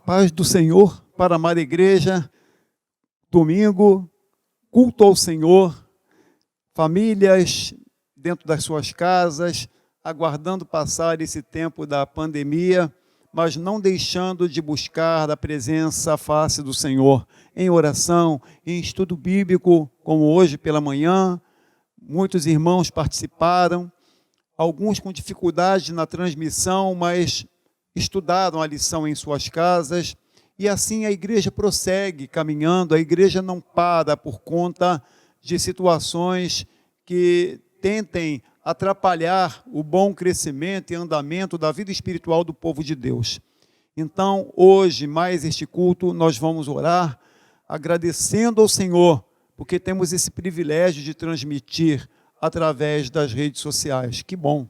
paz do Senhor para amar a igreja. Domingo, culto ao Senhor, famílias dentro das suas casas, aguardando passar esse tempo da pandemia, mas não deixando de buscar a presença, a face do Senhor, em oração, em estudo bíblico, como hoje pela manhã. Muitos irmãos participaram, alguns com dificuldade na transmissão, mas estudaram a lição em suas casas, e assim a igreja prossegue caminhando. A igreja não para por conta de situações que tentem atrapalhar o bom crescimento e andamento da vida espiritual do povo de Deus. Então, hoje, mais este culto, nós vamos orar, agradecendo ao Senhor, porque temos esse privilégio de transmitir através das redes sociais. Que bom!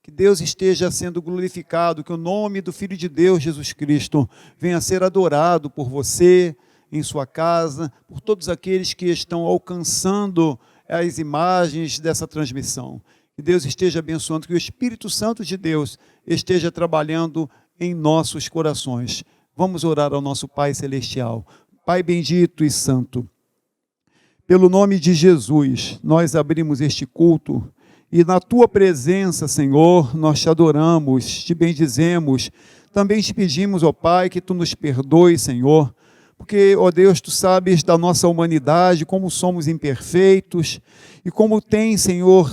Que Deus esteja sendo glorificado, que o nome do Filho de Deus, Jesus Cristo, venha a ser adorado por você, em sua casa, por todos aqueles que estão alcançando as imagens dessa transmissão. Que Deus esteja abençoando, que o Espírito Santo de Deus esteja trabalhando em nossos corações. Vamos orar ao nosso Pai Celestial. Pai bendito e santo, pelo nome de Jesus, nós abrimos este culto e na Tua presença, Senhor, nós Te adoramos, Te bendizemos. Também Te pedimos, ó Pai, que Tu nos perdoes, Senhor, porque, ó Deus, Tu sabes da nossa humanidade, como somos imperfeitos e como tem, Senhor,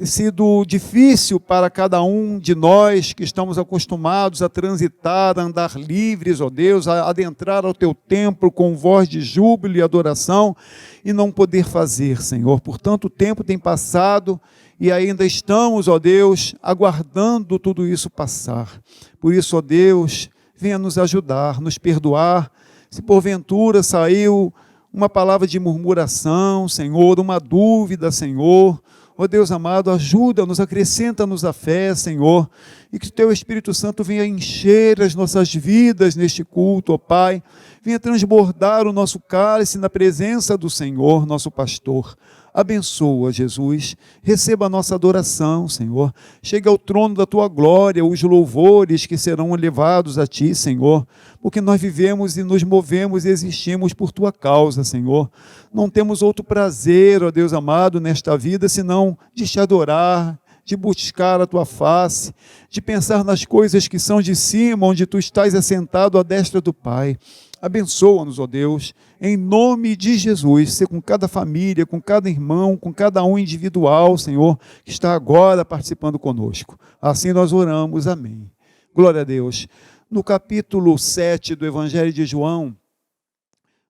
sido difícil para cada um de nós que estamos acostumados a transitar, a andar livres, ó Deus, a adentrar ao Teu templo com voz de júbilo e adoração e não poder fazer, Senhor. Por tanto tempo tem passado e ainda estamos, ó Deus, aguardando tudo isso passar. Por isso, ó Deus, venha nos ajudar, nos perdoar. Se porventura saiu uma palavra de murmuração, Senhor, uma dúvida, Senhor, ó Deus amado, ajuda-nos, acrescenta-nos a fé, Senhor, e que o Teu Espírito Santo venha encher as nossas vidas neste culto, ó Pai, venha transbordar o nosso cálice na presença do Senhor, nosso pastor. Abençoa, Jesus, receba a nossa adoração, Senhor, chega ao trono da Tua glória, os louvores que serão levados a Ti, Senhor, porque nós vivemos e nos movemos e existimos por Tua causa, Senhor. Não temos outro prazer, ó Deus amado, nesta vida, senão de Te adorar, de buscar a Tua face, de pensar nas coisas que são de cima, onde Tu estás assentado à destra do Pai. Abençoa-nos, ó Deus, em nome de Jesus, ser com cada família, com cada irmão, com cada um individual, Senhor, que está agora participando conosco. Assim nós oramos, amém. Glória a Deus. No capítulo 7 do Evangelho de João,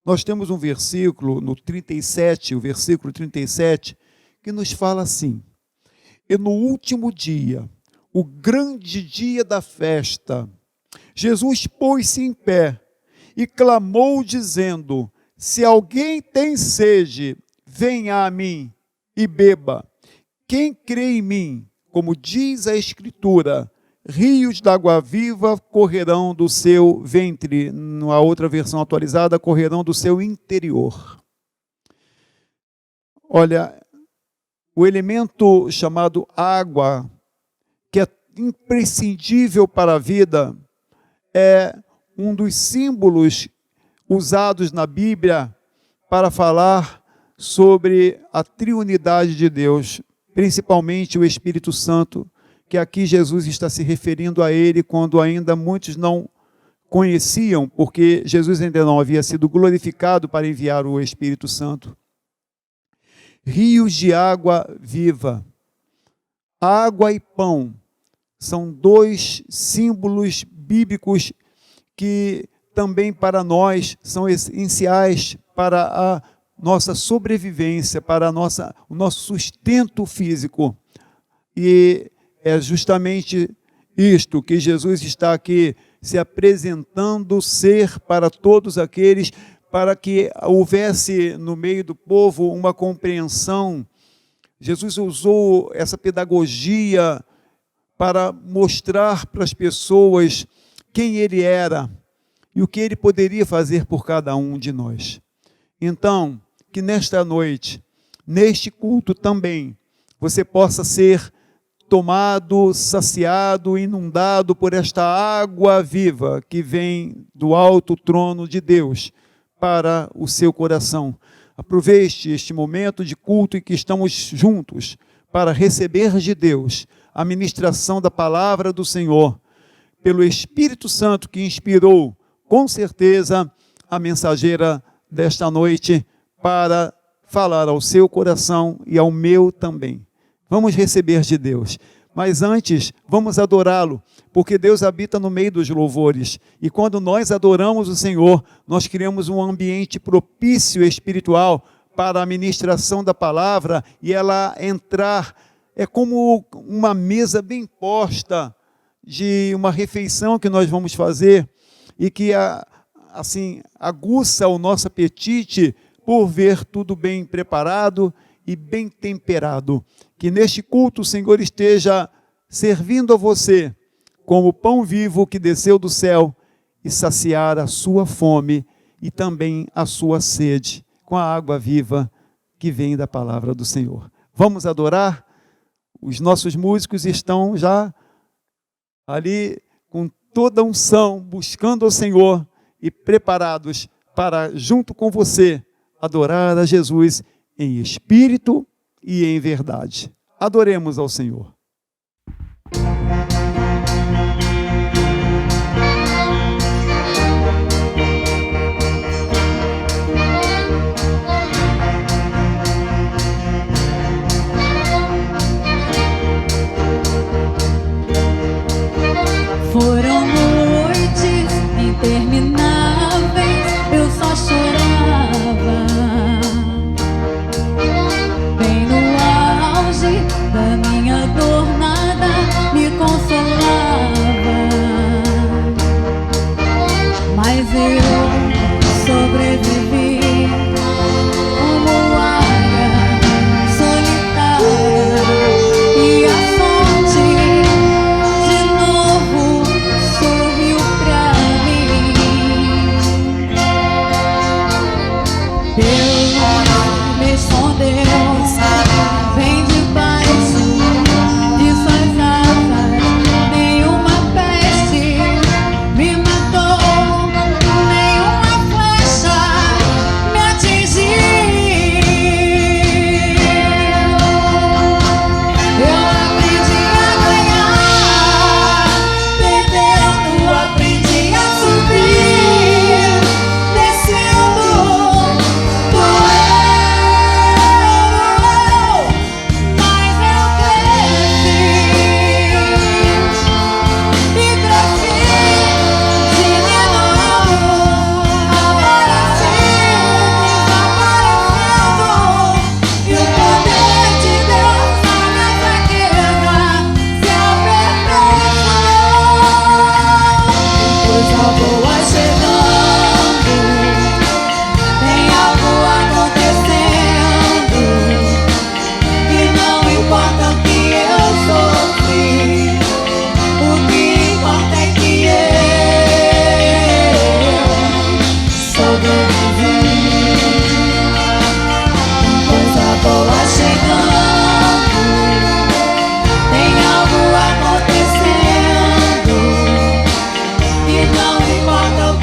nós temos um versículo, no 37, o versículo 37, que nos fala assim: e no último dia, o grande dia da festa, Jesus pôs-se em pé e clamou dizendo: se alguém tem sede, venha a mim e beba. Quem crê em mim, como diz a Escritura, rios de água viva correrão do seu ventre. Na outra versão atualizada, correrão do seu interior. Olha, o elemento chamado água, que é imprescindível para a vida, é um dos símbolos usados na Bíblia para falar sobre a triunidade de Deus, principalmente o Espírito Santo, que aqui Jesus está se referindo a ele quando ainda muitos não conheciam, porque Jesus ainda não havia sido glorificado para enviar o Espírito Santo. Rios de água viva, água e pão, são dois símbolos bíblicos que também para nós são essenciais para a nossa sobrevivência, para o nosso sustento físico. E é justamente isto que Jesus está aqui se apresentando ser para todos aqueles, para que houvesse no meio do povo uma compreensão. Jesus usou essa pedagogia para mostrar para as pessoas quem Ele era e o que Ele poderia fazer por cada um de nós. Então, que nesta noite, neste culto também, você possa ser tomado, saciado, inundado por esta água viva que vem do alto trono de Deus para o seu coração. Aproveite este momento de culto em que estamos juntos para receber de Deus a ministração da palavra do Senhor, pelo Espírito Santo que inspirou, com certeza, a mensageira desta noite para falar ao seu coração e ao meu também. Vamos receber de Deus, mas antes vamos adorá-lo, porque Deus habita no meio dos louvores, e quando nós adoramos o Senhor, nós criamos um ambiente propício espiritual para a ministração da palavra, e ela entrar, é como uma mesa bem posta, de uma refeição que nós vamos fazer, e que assim, aguça o nosso apetite por ver tudo bem preparado e bem temperado. Que neste culto o Senhor esteja servindo a você como pão vivo que desceu do céu e saciar a sua fome e também a sua sede com a água viva que vem da palavra do Senhor. Vamos adorar? Os nossos músicos estão já ali com toda a unção, buscando ao Senhor e preparados para, junto com você, adorar a Jesus em espírito e em verdade. Adoremos ao Senhor. Foram noites intermináveis, eu só chorava. Bem no auge da minha dor, nada me consolava. Mas eu sobrevivi como águia solitária, e a fonte de novo sorriu pra mim. Deus me escondeu bem debaixo de suas asas. Nenhuma peste me matou, nenhuma flecha me atingiu. Eu aprendi a ganhar, perdendo, aprendi a subir, descendo, doeu, mas eu cresci e cresci de novo, aparecendo, desaparecendo, e o poder de Deus na minha fraqueza se aperfeiçoou. Coisa boa chegando, tem algo acontecendo, e não importa o que eu sofri, o que importa é que eu sobrevivi. Coisa boa chegando, tem algo acontecendo, e não importa o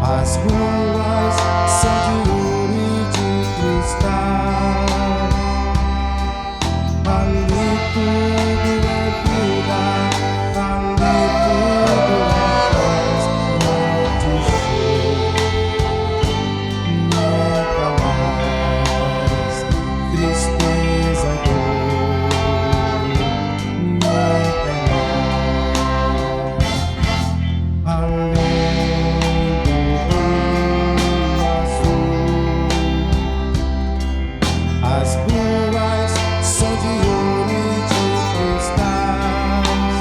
As ruas são de ouro e de cristal. Ali tudo é vida, ali tudo é paz. Onde nunca mais tristeza e dor. Nunca mais. As ruas são de ouro e de cristais.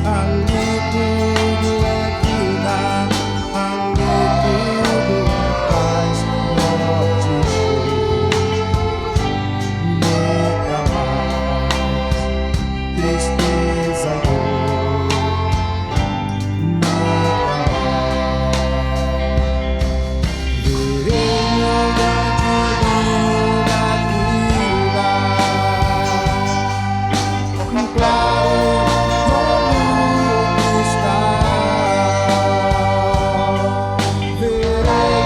Ali tudo é vida, ali tudo é paz. Morte e nunca mais tristeza e dor. Nunca mais. Verei o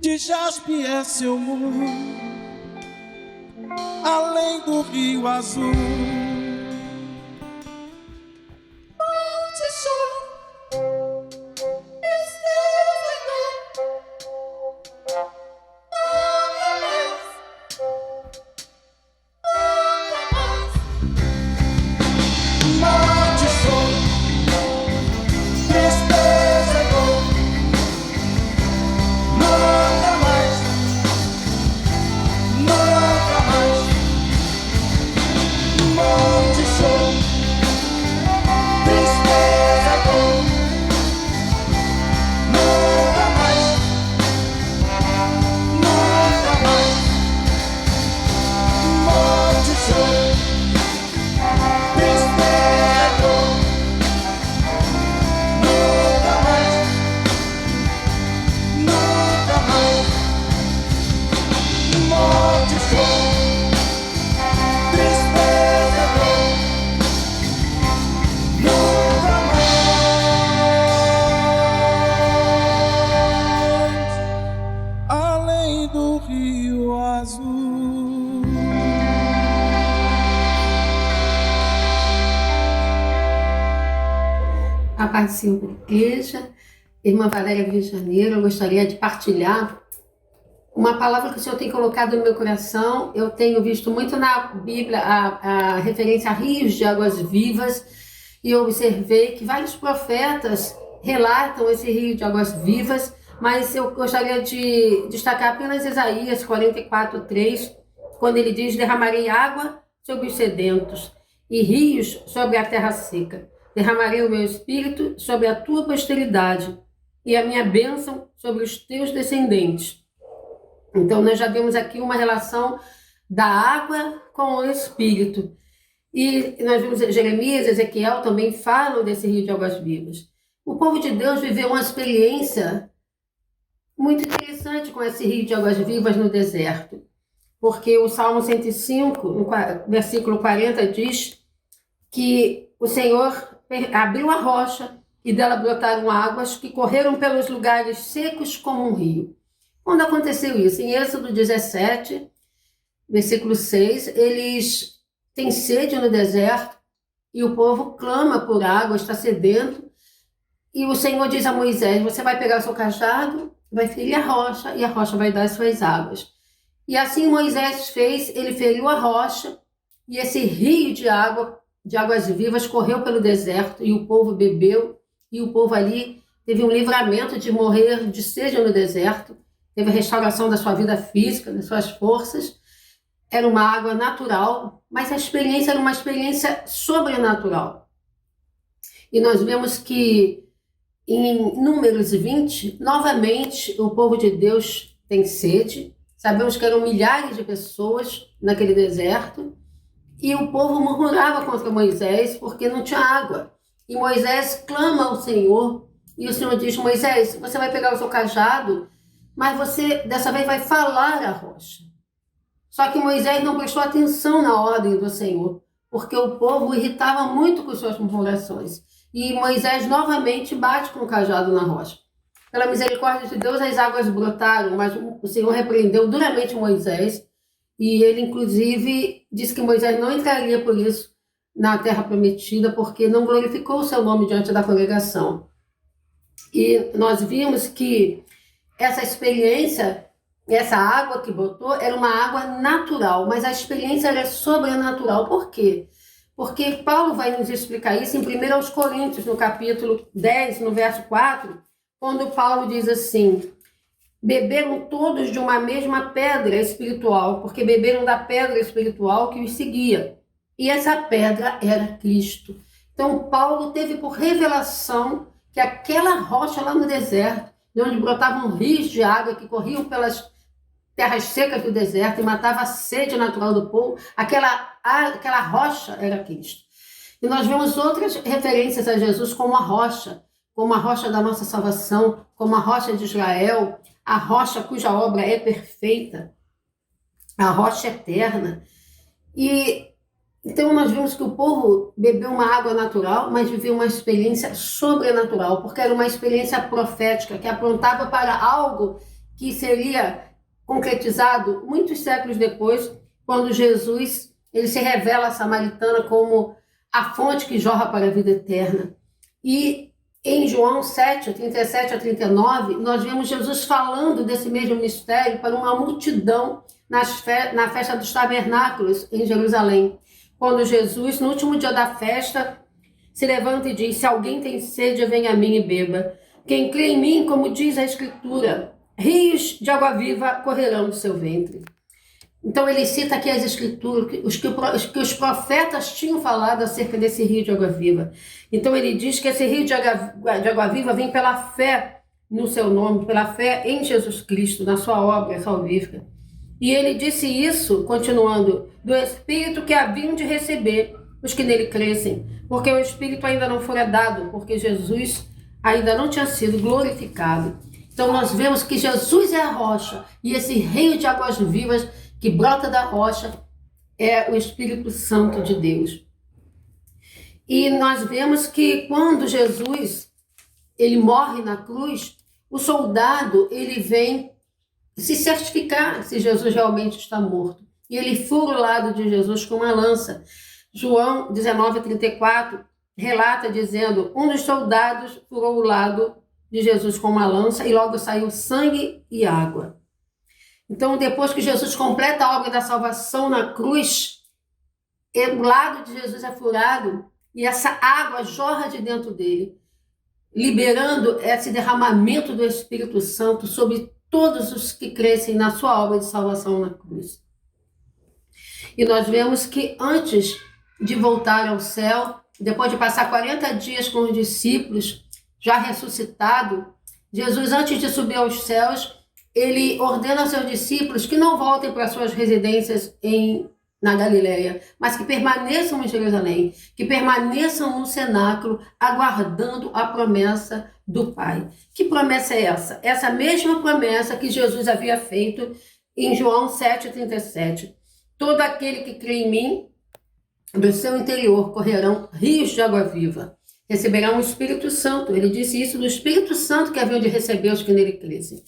de jaspe é seu mundo, além do rio azul. Morte sou, tristeza e dor. Nunca mais, nunca mais. paz do Senhor da igreja, irmã Valéria Rio de Janeiro, eu gostaria de partilhar uma palavra que o Senhor tem colocado no meu coração. Eu tenho visto muito na Bíblia a referência a rios de águas vivas, e eu observei que vários profetas relatam esse rio de águas vivas, mas eu gostaria de destacar apenas Isaías 44:3, quando ele diz: derramarei água sobre os sedentos e rios sobre a terra seca. Derramarei o meu espírito sobre a tua posteridade e a minha bênção sobre os teus descendentes. Então, nós já vemos aqui uma relação da água com o espírito. E nós vimos Jeremias, Ezequiel também falam desse rio de águas vivas. O povo de Deus viveu uma experiência muito interessante com esse rio de águas vivas no deserto. Porque o Salmo 105, no versículo 40, diz que o Senhor abriu a rocha e dela brotaram águas que correram pelos lugares secos como um rio. Quando aconteceu isso? Em Êxodo 17, versículo 6, eles têm sede no deserto e o povo clama por água, está sedento. E o Senhor diz a Moisés: você vai pegar o seu cajado, vai ferir a rocha e a rocha vai dar as suas águas. E assim Moisés fez, ele feriu a rocha e esse rio de águas vivas correu pelo deserto e o povo bebeu, e o povo ali teve um livramento de morrer de sede no deserto, teve a restauração da sua vida física, das suas forças. Era uma água natural, mas a experiência era uma experiência sobrenatural. E nós vemos que em Números 20, novamente o povo de Deus tem sede. Sabemos que eram milhares de pessoas naquele deserto, e o povo murmurava contra Moisés porque não tinha água. E Moisés clama ao Senhor, e o Senhor diz: Moisés, você vai pegar o seu cajado, mas você dessa vez vai falar à rocha. Só que Moisés não prestou atenção na ordem do Senhor, porque o povo o irritava muito com suas murmurações. E Moisés novamente bate com o cajado na rocha. Pela misericórdia de Deus, as águas brotaram, mas o Senhor repreendeu duramente Moisés, e ele, inclusive, disse que Moisés não entraria por isso na terra prometida, porque não glorificou o seu nome diante da congregação. E nós vimos que essa experiência, essa água que brotou, era uma água natural, mas a experiência era sobrenatural. Por quê? Porque Paulo vai nos explicar isso em 1 Coríntios, no capítulo 10, no verso 4, quando Paulo diz assim: beberam todos de uma mesma pedra espiritual, porque beberam da pedra espiritual que os seguia. E essa pedra era Cristo. Então Paulo teve por revelação que aquela rocha lá no deserto, de onde brotavam rios de água que corriam pelas terras secas do deserto e matava a sede natural do povo, aquela rocha era Cristo. E nós vemos outras referências a Jesus como a rocha da nossa salvação, como a rocha de Israel, a rocha cuja obra é perfeita, a rocha eterna. E então nós vimos que o povo bebeu uma água natural, mas viveu uma experiência sobrenatural, porque era uma experiência profética que apontava para algo que seria concretizado muitos séculos depois, quando Jesus ele se revela à samaritana como a fonte que jorra para a vida eterna. E em João 7, 37 a 39, nós vemos Jesus falando desse mesmo mistério para uma multidão na festa dos tabernáculos em Jerusalém. Quando Jesus, no último dia da festa, se levanta e diz: se alguém tem sede, venha a mim e beba. Quem crê em mim, como diz a Escritura, rios de água viva correrão do seu ventre. Então ele cita aqui as Escrituras, que os profetas tinham falado acerca desse rio de água viva. Então ele diz que esse rio de água viva vem pela fé no seu nome, pela fé em Jesus Cristo, na sua obra salvífica. E ele disse isso, continuando, do Espírito que haviam de receber os que nele crescem, porque o Espírito ainda não fora dado, porque Jesus ainda não tinha sido glorificado. Então nós vemos que Jesus é a rocha, e esse rio de águas vivas que brota da rocha é o Espírito Santo de Deus. E nós vemos que quando Jesus ele morre na cruz, o soldado ele vem se certificar se Jesus realmente está morto. E ele fura o lado de Jesus com uma lança. João 19:34 relata dizendo: um dos soldados furou o lado de Jesus com uma lança e logo saiu sangue e água. Então, depois que Jesus completa a obra da salvação na cruz, o lado de Jesus é furado e essa água jorra de dentro dele, liberando esse derramamento do Espírito Santo sobre todos os que crescem na sua obra de salvação na cruz. E nós vemos que antes de voltar ao céu, depois de passar 40 dias com os discípulos, já ressuscitado, Jesus, antes de subir aos céus, ele ordena aos seus discípulos que não voltem para suas residências na Galileia, mas que permaneçam em Jerusalém, que permaneçam no cenáculo, aguardando a promessa do Pai. Que promessa é essa? Essa mesma promessa que Jesus havia feito em João 7,37. Todo aquele que crê em mim, do seu interior correrão rios de água viva. Receberão o Espírito Santo. Ele disse isso do Espírito Santo que haviam de receber os que nele crescem.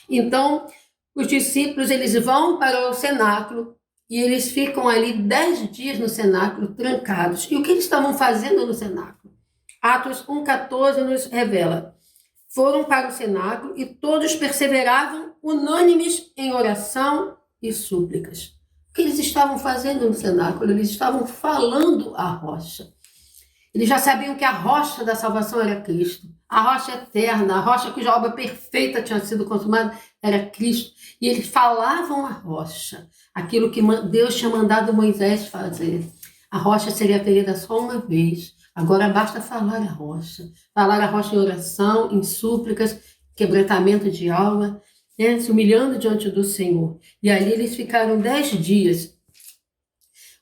Então, os discípulos, eles vão para o cenáculo e eles ficam ali 10 dias no cenáculo, trancados. E o que eles estavam fazendo no cenáculo? Atos 1,14 nos revela: foram para o cenáculo e todos perseveravam unânimes em oração e súplicas. O que eles estavam fazendo no cenáculo? Eles estavam falando a rocha. Eles já sabiam que a rocha da salvação era Cristo. A rocha eterna, a rocha cuja obra perfeita tinha sido consumada, era Cristo. E eles falavam a rocha, aquilo que Deus tinha mandado Moisés fazer. A rocha seria ferida só uma vez. Agora basta falar a rocha. Falar a rocha em oração, em súplicas, quebrantamento de alma, né, se humilhando diante do Senhor. E ali eles ficaram 10 dias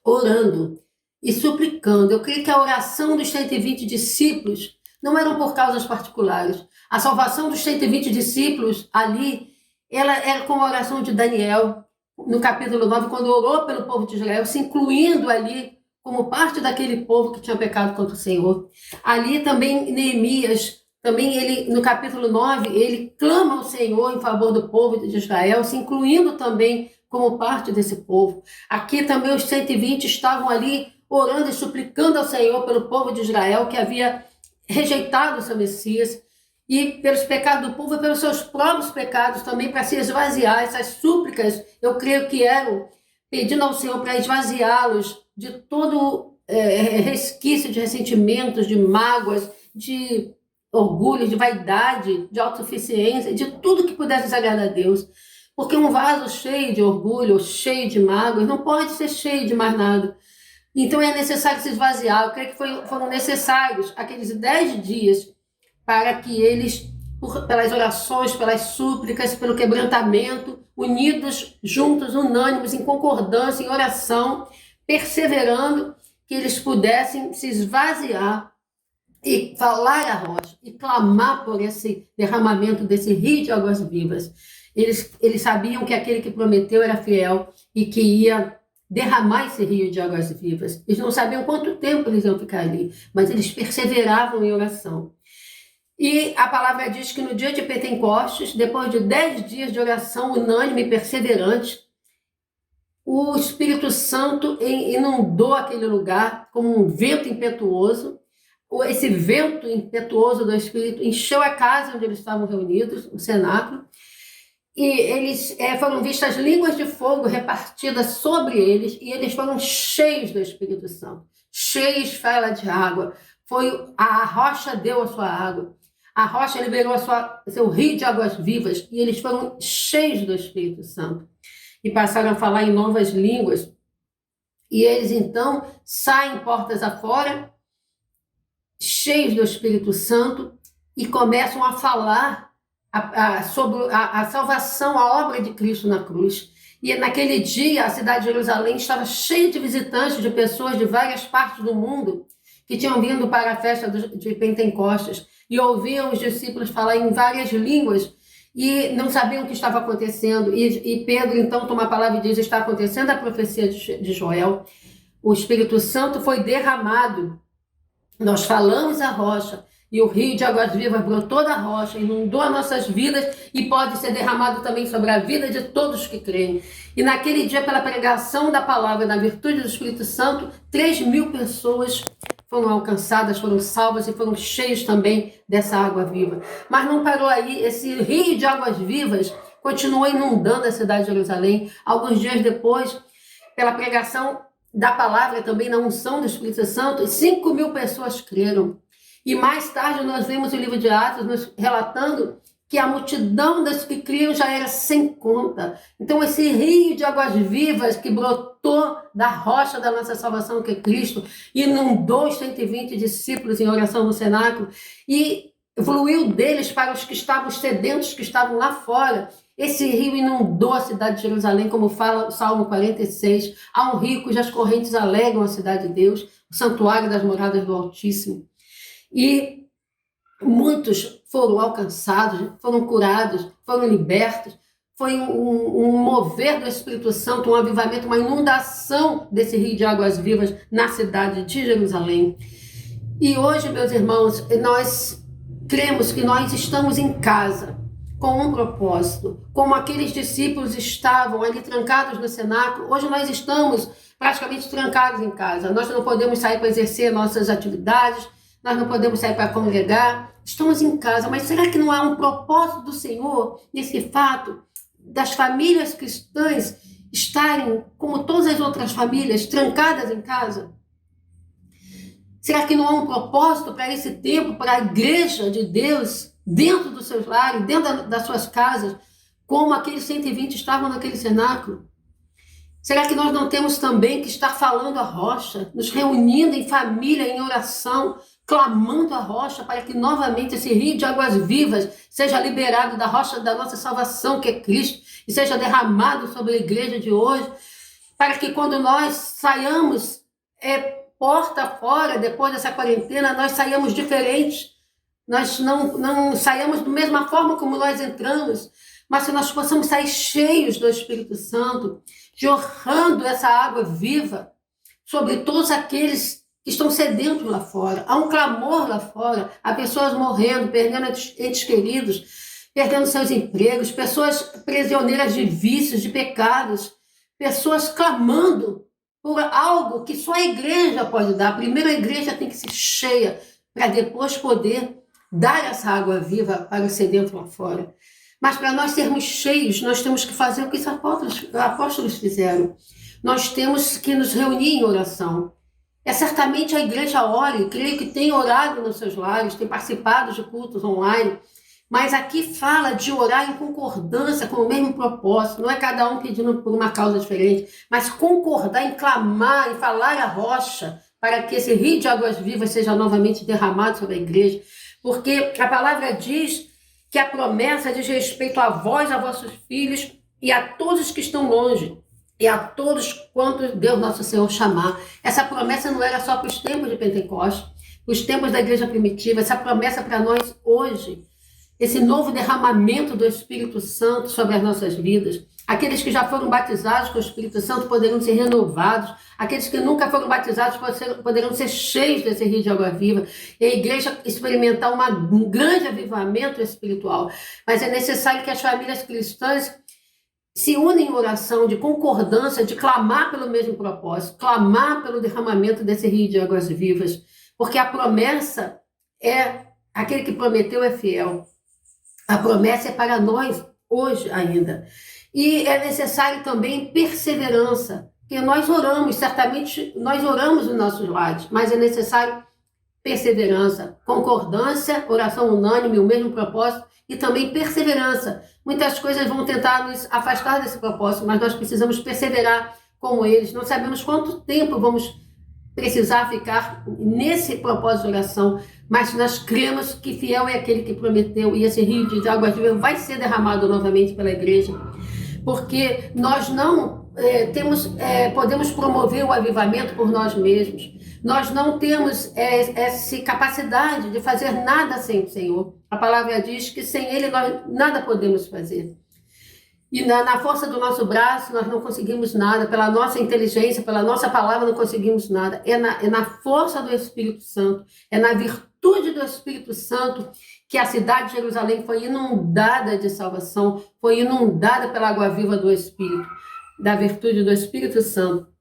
orando e suplicando. Eu creio que a oração dos 120 discípulos não eram por causas particulares. A salvação dos 120 discípulos ali, ela era como a oração de Daniel, no capítulo 9, quando orou pelo povo de Israel, se incluindo ali como parte daquele povo que tinha pecado contra o Senhor. Ali também Neemias, também ele, no capítulo 9, ele clama ao Senhor em favor do povo de Israel, se incluindo também como parte desse povo. Aqui também os 120 estavam ali orando e suplicando ao Senhor pelo povo de Israel, que havia rejeitado o seu Messias, e pelos pecados do povo e pelos seus próprios pecados também, para se esvaziar. Essas súplicas, eu creio que eram pedindo ao Senhor para esvaziá-los de todo resquício de ressentimentos, de mágoas, de orgulho, de vaidade, de autossuficiência, de tudo que pudesse desagradar a Deus. Porque um vaso cheio de orgulho, cheio de mágoas, não pode ser cheio de mais nada. Então é necessário se esvaziar. Eu creio que foram necessários aqueles 10 dias para que eles, pelas orações, pelas súplicas, pelo quebrantamento, unidos, juntos, unânimes, em concordância, em oração, perseverando, que eles pudessem se esvaziar e falar a rocha, e clamar por esse derramamento desse rio de águas vivas. Eles sabiam que aquele que prometeu era fiel e que ia derramar esse rio de águas vivas. Eles não sabiam quanto tempo eles iam ficar ali, mas eles perseveravam em oração. E a palavra diz que no dia de Pentecostes, depois de 10 dias de oração unânime e perseverante, o Espírito Santo inundou aquele lugar como um vento impetuoso. Esse vento impetuoso do Espírito encheu a casa onde eles estavam reunidos, o cenáculo, e foram vistas línguas de fogo repartidas sobre eles, e eles foram cheios do Espírito Santo, cheios, fala de água. A rocha deu a sua água, a rocha liberou seu rio de águas vivas, e eles foram cheios do Espírito Santo, e passaram a falar em novas línguas, e eles então saem portas afora, cheios do Espírito Santo, e começam a falar sobre a salvação, a obra de Cristo na cruz. E naquele dia a cidade de Jerusalém estava cheia de visitantes, de pessoas de várias partes do mundo que tinham vindo para a festa de Pentecostes e ouviam os discípulos falar em várias línguas e não sabiam o que estava acontecendo. E Pedro então toma a palavra e diz: está acontecendo a profecia de Joel, o Espírito Santo foi derramado, nós falamos a rocha, e o rio de águas vivas brotou da rocha, inundou as nossas vidas e pode ser derramado também sobre a vida de todos que creem. E naquele dia, pela pregação da palavra, na virtude do Espírito Santo, 3.000 pessoas foram alcançadas, foram salvas e foram cheios também dessa água viva. Mas não parou aí, esse rio de águas vivas continuou inundando a cidade de Jerusalém. Alguns dias depois, pela pregação da palavra, também na unção do Espírito Santo, 5.000 pessoas creram. E mais tarde nós vemos o livro de Atos nos relatando que a multidão das que criam já era sem conta. Então esse rio de águas vivas que brotou da rocha da nossa salvação, que é Cristo, inundou os 120 discípulos em oração no cenáculo e fluiu deles para os que estavam sedentos, que estavam lá fora. Esse rio inundou a cidade de Jerusalém, como fala o Salmo 46. Há um rio cujas correntes alegram a cidade de Deus, o santuário das moradas do Altíssimo. E muitos foram alcançados, foram curados, foram libertos. Foi um mover do Espírito Santo, um avivamento, uma inundação desse rio de águas vivas na cidade de Jerusalém. E hoje, meus irmãos, nós cremos que nós estamos em casa com um propósito. Como aqueles discípulos estavam ali trancados no cenáculo, hoje nós estamos praticamente trancados em casa. Nós não podemos sair para exercer nossas atividades, nós não podemos sair para congregar, estamos em casa. Mas será que não há um propósito do Senhor nesse fato das famílias cristãs estarem, como todas as outras famílias, trancadas em casa? Será que não há um propósito para esse tempo, para a igreja de Deus, dentro dos seus lares, dentro das suas casas, como aqueles 120 estavam naquele cenáculo? Será que nós não temos também que estar falando a rocha, nos reunindo em família, em oração, clamando a rocha para que novamente esse rio de águas vivas seja liberado da rocha da nossa salvação, que é Cristo, e seja derramado sobre a igreja de hoje, para que quando nós saiamos porta fora, depois dessa quarentena, nós saiamos diferentes, nós não saiamos da mesma forma como nós entramos, mas que nós possamos sair cheios do Espírito Santo, jorrando essa água viva sobre todos aqueles que estão sedentos lá fora. Há um clamor lá fora, há pessoas morrendo, perdendo entes queridos, perdendo seus empregos, pessoas prisioneiras de vícios, de pecados, pessoas clamando por algo que só a igreja pode dar. Primeiro a igreja tem que ser cheia para depois poder dar essa água viva para o sedento lá fora. Mas para nós sermos cheios, nós temos que fazer o que os apóstolos fizeram. Nós temos que nos reunir em oração. Certamente a igreja ora, e creio que tem orado nos seus lares, tem participado de cultos online, mas aqui fala de orar em concordância com o mesmo propósito. Não é cada um pedindo por uma causa diferente, mas concordar em clamar, em falar a rocha, para que esse rio de águas vivas seja novamente derramado sobre a igreja. Porque a palavra diz que a promessa diz respeito a vós, a vossos filhos e a todos que estão longe, e a todos quantos Deus nosso Senhor chamar. Essa promessa não era só para os tempos de Pentecostes, para os tempos da igreja primitiva, essa promessa para nós hoje, esse novo derramamento do Espírito Santo sobre as nossas vidas. Aqueles que já foram batizados com o Espírito Santo poderão ser renovados, aqueles que nunca foram batizados poderão ser cheios desse rio de água viva, e a igreja experimentar um grande avivamento espiritual. Mas é necessário que as famílias cristãs se unem em oração de concordância, de clamar pelo mesmo propósito, clamar pelo derramamento desse rio de águas vivas, porque a promessa aquele que prometeu é fiel. A promessa é para nós hoje ainda. E é necessário também perseverança, porque nós oramos, certamente nós oramos nos nossos lares, mas é necessário perseverança, concordância, oração unânime, o mesmo propósito, e também perseverança. Muitas coisas vão tentar nos afastar desse propósito, mas nós precisamos perseverar como eles. Não sabemos quanto tempo vamos precisar ficar nesse propósito de oração, mas nós cremos que fiel é aquele que prometeu, e esse rio de águas vivas vai ser derramado novamente pela igreja, porque nós não podemos promover o avivamento por nós mesmos. Nós não temos essa capacidade de fazer nada sem o Senhor. A palavra diz que sem Ele nós nada podemos fazer. E na força do nosso braço nós não conseguimos nada, pela nossa inteligência, pela nossa palavra não conseguimos nada. É na força do Espírito Santo, é na virtude do Espírito Santo que a cidade de Jerusalém foi inundada de salvação, foi inundada pela água viva do Espírito, da virtude do Espírito Santo.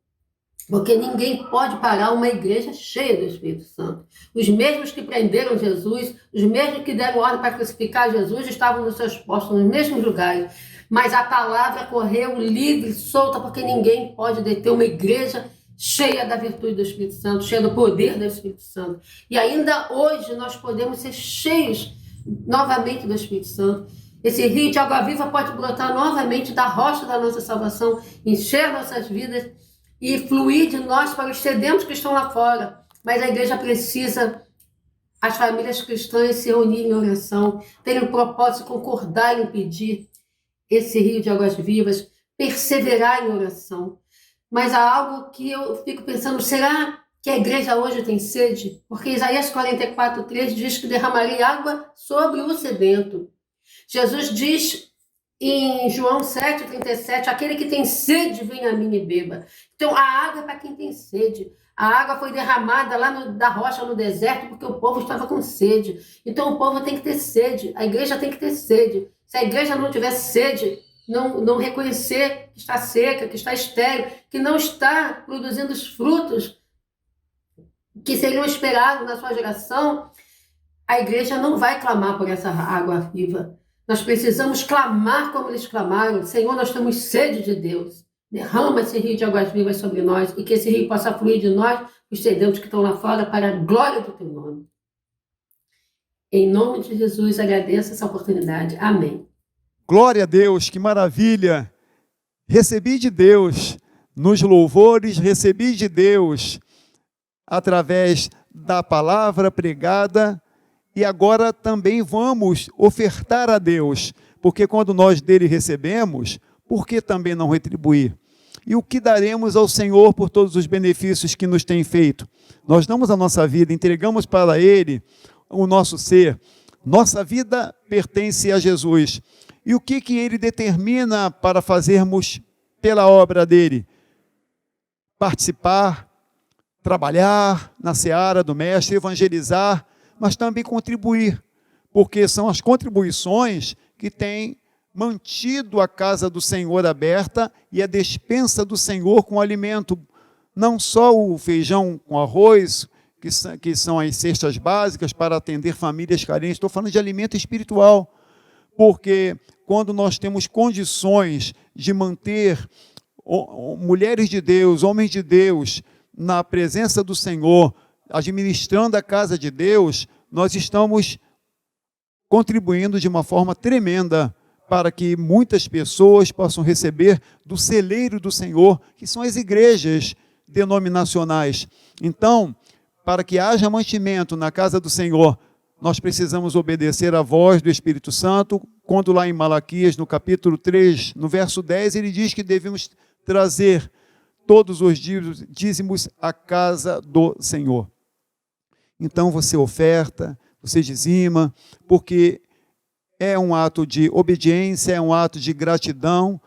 Porque ninguém pode parar uma igreja cheia do Espírito Santo. Os mesmos que prenderam Jesus, os mesmos que deram ordem para crucificar Jesus, estavam nos seus postos, nos mesmos lugares. Mas a palavra correu livre, solta, porque ninguém pode deter uma igreja cheia da virtude do Espírito Santo, cheia do poder do Espírito Santo. E ainda hoje nós podemos ser cheios novamente do Espírito Santo. Esse rio de água viva pode brotar novamente da rocha da nossa salvação, encher nossas vidas e fluir de nós para os sedentos que estão lá fora. Mas a igreja precisa, as famílias cristãs, se reunirem em oração, terem o propósito de concordar em pedir esse rio de águas vivas, perseverar em oração. Mas há algo que eu fico pensando, será que a igreja hoje tem sede? Porque Isaías 44:3 diz que derramarei água sobre o sedento. Jesus diz em João 7:37, aquele que tem sede, venha a mim e beba. Então, a água é para quem tem sede. A água foi derramada lá da rocha no deserto porque o povo estava com sede. Então, o povo tem que ter sede. A igreja tem que ter sede. Se a igreja não tiver sede, não reconhecer que está seca, que está estéril, que não está produzindo os frutos que seriam esperados na sua geração, a igreja não vai clamar por essa água viva. Nós precisamos clamar como eles clamaram. Senhor, nós temos sede de Deus. Derrama esse rio de águas vivas sobre nós e que esse rio possa fluir de nós, os sedentos que estão lá fora, para a glória do teu nome. Em nome de Jesus, agradeço essa oportunidade. Amém. Glória a Deus, que maravilha! Recebi de Deus nos louvores, recebi de Deus através da palavra pregada. E agora também vamos ofertar a Deus, porque quando nós dele recebemos, por que também não retribuir? E o que daremos ao Senhor por todos os benefícios que nos tem feito? Nós damos a nossa vida, entregamos para Ele o nosso ser. Nossa vida pertence a Jesus. E o que Ele determina para fazermos pela obra dele? Participar, trabalhar na seara do Mestre, evangelizar, mas também contribuir, porque são as contribuições que têm mantido a casa do Senhor aberta e a despensa do Senhor com alimento, não só o feijão com arroz, que são as cestas básicas para atender famílias carentes, estou falando de alimento espiritual, porque quando nós temos condições de manter mulheres de Deus, homens de Deus, na presença do Senhor, administrando a casa de Deus, nós estamos contribuindo de uma forma tremenda para que muitas pessoas possam receber do celeiro do Senhor, que são as igrejas denominacionais. Então, para que haja mantimento na casa do Senhor, nós precisamos obedecer à voz do Espírito Santo, quando lá em Malaquias, no capítulo 3, no verso 10, ele diz que devemos trazer todos os dízimos à casa do Senhor. Então você oferta, você dizima, porque é um ato de obediência, é um ato de gratidão,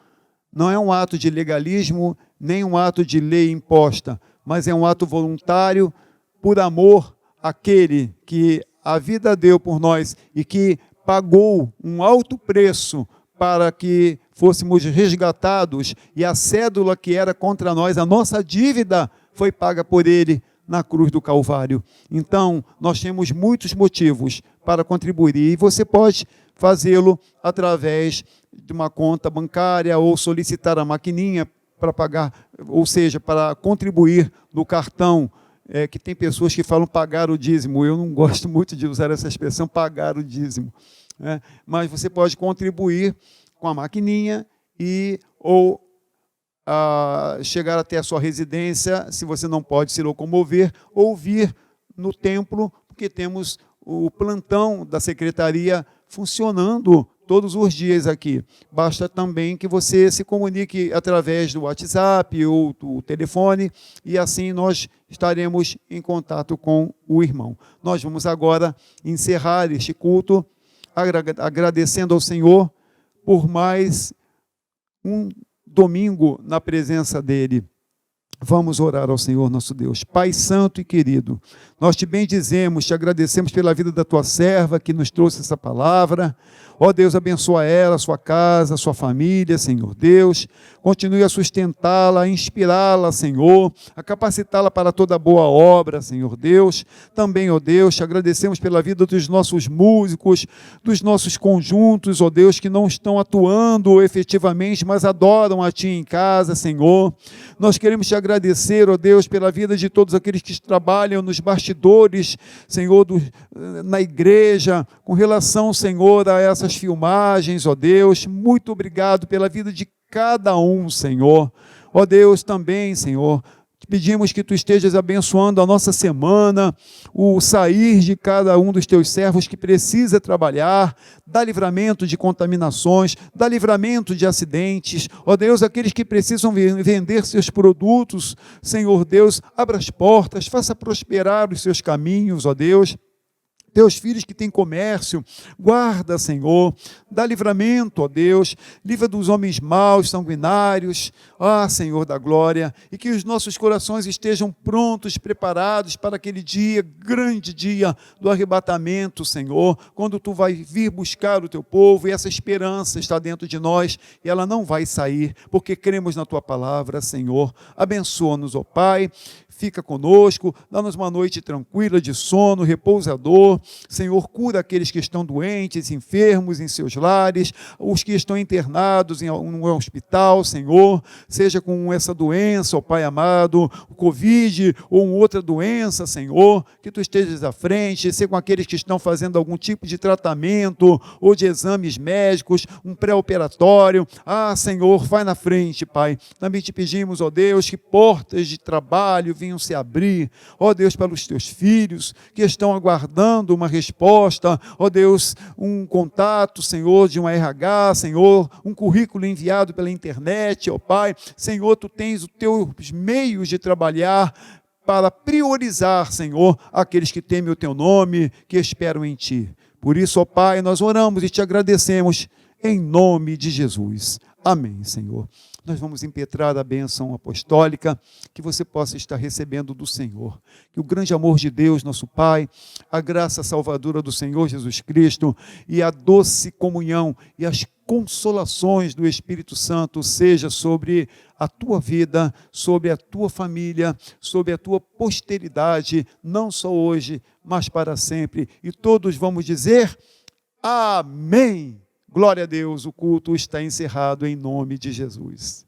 não é um ato de legalismo, nem um ato de lei imposta, mas é um ato voluntário, por amor àquele que a vida deu por nós e que pagou um alto preço para que fôssemos resgatados, e a cédula que era contra nós, a nossa dívida, foi paga por ele na cruz do Calvário. Então, nós temos muitos motivos para contribuir, e você pode fazê-lo através de uma conta bancária ou solicitar a maquininha para pagar, ou seja, para contribuir no cartão, que tem pessoas que falam pagar o dízimo. Eu não gosto muito de usar essa expressão, pagar o dízimo. Mas você pode contribuir com a maquininha ou chegar até a sua residência, se você não pode se locomover, ou vir no templo, porque temos o plantão da secretaria funcionando todos os dias aqui. Basta também que você se comunique através do WhatsApp ou do telefone, e assim nós estaremos em contato com o irmão. Nós vamos agora encerrar este culto, agradecendo ao Senhor por mais um domingo na presença dEle. Vamos orar ao Senhor nosso Deus. Pai santo e querido, nós te bendizemos, te agradecemos pela vida da tua serva que nos trouxe essa palavra. Ó Deus, abençoa ela, sua casa, sua família, Senhor Deus. Continue a sustentá-la, a inspirá-la, Senhor, a capacitá-la para toda boa obra, Senhor Deus. Também, ó Deus, te agradecemos pela vida dos nossos músicos, dos nossos conjuntos, ó Deus, que não estão atuando efetivamente, mas adoram a Ti em casa, Senhor. Nós queremos te agradecer, ó Deus, pela vida de todos aqueles que trabalham nos bastidores, Senhor, na igreja, com relação, Senhor, a essas filmagens, ó Deus. Muito obrigado pela vida de cada um, Senhor. Ó Deus, também, Senhor, pedimos que Tu estejas abençoando a nossa semana, o sair de cada um dos Teus servos que precisa trabalhar, dá livramento de contaminações, dá livramento de acidentes. Ó Deus, aqueles que precisam vender seus produtos, Senhor Deus, abra as portas, faça prosperar os seus caminhos, ó Deus. Teus filhos que têm comércio, guarda, Senhor, dá livramento, ó Deus, livra dos homens maus, sanguinários, Senhor da glória, e que os nossos corações estejam prontos, preparados para aquele dia, grande dia do arrebatamento, Senhor, quando Tu vai vir buscar o Teu povo, e essa esperança está dentro de nós, e ela não vai sair, porque cremos na Tua palavra, Senhor. Abençoa-nos, ó Pai. Fica conosco, dá-nos uma noite tranquila de sono, repousador. Senhor, cura aqueles que estão doentes, enfermos em seus lares, os que estão internados em um hospital, Senhor, seja com essa doença, ó Pai amado, o Covid ou uma outra doença, Senhor, que Tu estejas à frente, seja com aqueles que estão fazendo algum tipo de tratamento ou de exames médicos, um pré-operatório. Senhor, vai na frente, Pai. Também te pedimos, ó Deus, que portas de trabalho venham se abrir, ó Deus, para os Teus filhos que estão aguardando uma resposta, ó Deus, um contato, Senhor, de um RH, Senhor, um currículo enviado pela internet, ó Pai. Senhor, Tu tens os Teus meios de trabalhar para priorizar, Senhor, aqueles que temem o Teu nome, que esperam em Ti. Por isso, ó Pai, nós oramos e Te agradecemos em nome de Jesus. Amém, Senhor. Nós vamos impetrar a bênção apostólica que você possa estar recebendo do Senhor. Que o grande amor de Deus, nosso Pai, a graça salvadora do Senhor Jesus Cristo e a doce comunhão e as consolações do Espírito Santo seja sobre a tua vida, sobre a tua família, sobre a tua posteridade, não só hoje, mas para sempre. E todos vamos dizer amém. Glória a Deus, o culto está encerrado em nome de Jesus.